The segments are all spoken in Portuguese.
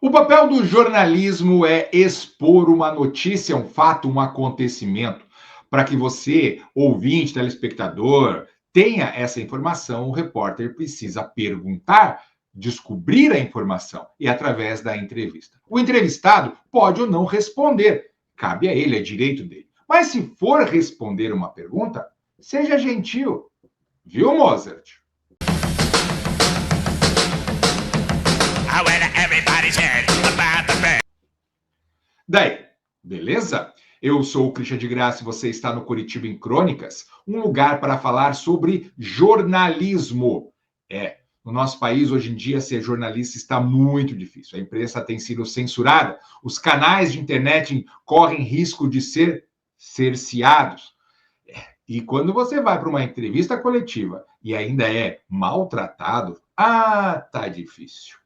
O papel do jornalismo é expor uma notícia, um fato, um acontecimento. Para que você, ouvinte, telespectador, tenha essa informação, o repórter precisa perguntar, descobrir a informação e através da entrevista. O entrevistado pode ou não responder, cabe a ele, é direito dele. Mas se for responder uma pergunta, seja gentil. Viu, Mozart? Daí, beleza? Eu sou o Christian de Graça e você está no Curitiba em Crônicas, um lugar para falar sobre jornalismo. No nosso país, hoje em dia, ser jornalista está muito difícil. A imprensa tem sido censurada, os canais de internet correm risco de ser cerceados. E quando você vai para uma entrevista coletiva e ainda é maltratado, tá difícil.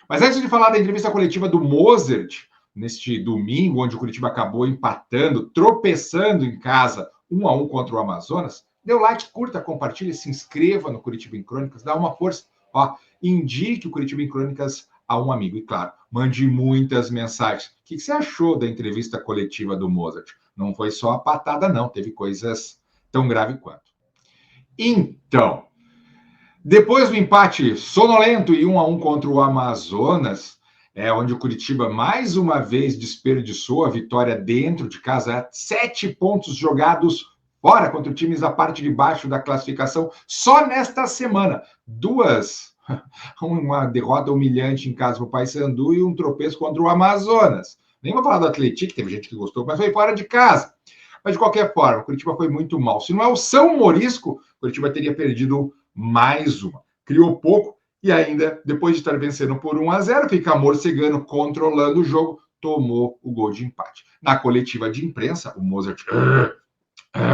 Mas antes de falar da entrevista coletiva do Mozart, neste domingo, onde o Curitiba acabou empatando, tropeçando em casa, 1-1 contra o Amazonas, dê o like, curta, compartilhe, se inscreva no Curitiba em Crônicas, dá uma força. Indique o Curitiba em Crônicas a um amigo. E claro, mande muitas mensagens. O que você achou da entrevista coletiva do Mozart? Não foi só a patada, não. Teve coisas tão graves quanto. Então, depois do empate sonolento e 1-1 contra o Amazonas, onde o Curitiba mais uma vez desperdiçou a vitória dentro de casa, 7 pontos jogados fora contra times da parte de baixo da classificação, só nesta semana. Uma derrota humilhante em casa para o Paysandu e um tropeço contra o Amazonas. Nem vou falar do Atlético, teve gente que gostou, mas foi fora de casa. Mas, de qualquer forma, o Curitiba foi muito mal. Se não é o São Morisco, o Curitiba teria perdido mais uma. Criou pouco e ainda, depois de estar vencendo por 1-0, fica morcegando, controlando o jogo, tomou o gol de empate. Na coletiva de imprensa, o Mozart,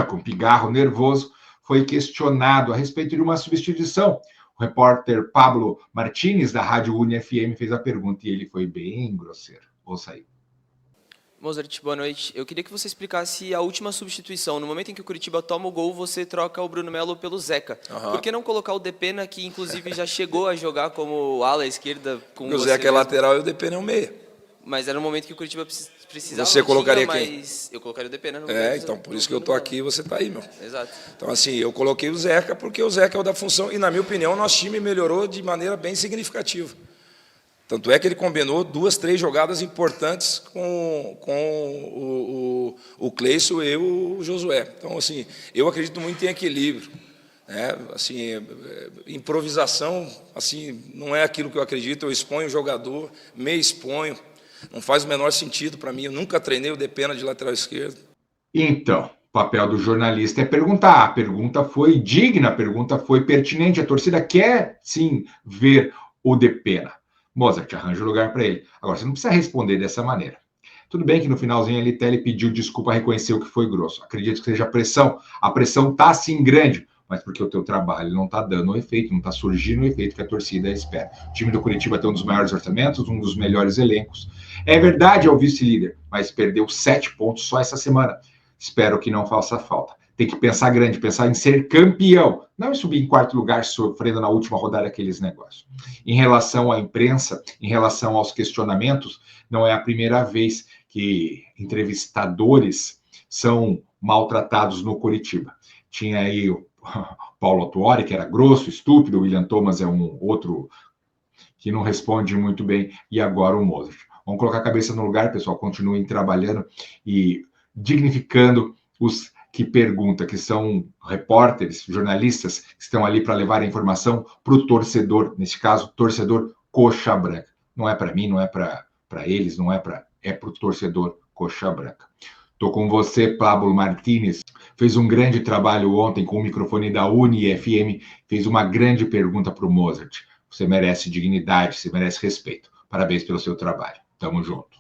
com pigarro nervoso, foi questionado a respeito de uma substituição. O repórter Pablo Martínez, da Rádio UniFM, fez a pergunta e ele foi bem grosseiro. Ouça aí. Mozart, boa noite. Eu queria que você explicasse a última substituição. No momento em que o Curitiba toma o gol, você troca o Bruno Melo pelo Zeca. Uhum. Por que não colocar o Depena, que inclusive já chegou a jogar como ala esquerda? Com o Zeca é lateral e o Depena é um meia. Mas era um momento que o Curitiba precisava. Você colocaria quem? Eu colocaria o Depena no então por isso que eu estou aqui e você está aí, meu. Exato. Então assim, eu coloquei o Zeca porque o Zeca é o da função e, na minha opinião, o nosso time melhorou de maneira bem significativa. Tanto é que ele combinou 2, 3 jogadas importantes com o Cleison e o Josué. Então, assim, eu acredito muito em equilíbrio. Assim, improvisação, assim, não é aquilo que eu acredito. Eu exponho o jogador, me exponho. Não faz o menor sentido para mim. Eu nunca treinei o Depena de lateral esquerdo. Então, o papel do jornalista é perguntar. A pergunta foi digna, a pergunta foi pertinente. A torcida quer, sim, ver o Depena. Mozart, arranja o lugar para ele. Agora, você não precisa responder dessa maneira. Tudo bem que no finalzinho ele até pediu desculpa, reconheceu que foi grosso. Acredito que seja pressão. A pressão está sim grande, mas porque o teu trabalho não está dando o efeito, não está surgindo o efeito que a torcida espera. O time do Curitiba tem um dos maiores orçamentos, um dos melhores elencos. É verdade, é o vice-líder, mas perdeu 7 pontos só essa semana. Espero que não faça falta. Tem que pensar grande, pensar em ser campeão, não em subir em 4º lugar sofrendo na última rodada aqueles negócios. Em relação à imprensa, em relação aos questionamentos, não é a primeira vez que entrevistadores são maltratados no Curitiba. Tinha aí o Paulo Autuori, que era grosso, estúpido, o William Thomas é um outro que não responde muito bem, e agora o Mozart. Vamos colocar a cabeça no lugar, pessoal, continuem trabalhando e dignificando os que pergunta, que são repórteres, jornalistas, que estão ali para levar a informação para o torcedor, nesse caso, torcedor coxa branca. Não é para mim, não é para eles, não é para o torcedor coxa branca. Estou com você, Pablo Martínez, fez um grande trabalho ontem com o microfone da UniFM, fez uma grande pergunta para o Mozart. Você merece dignidade, você merece respeito. Parabéns pelo seu trabalho. Tamo junto.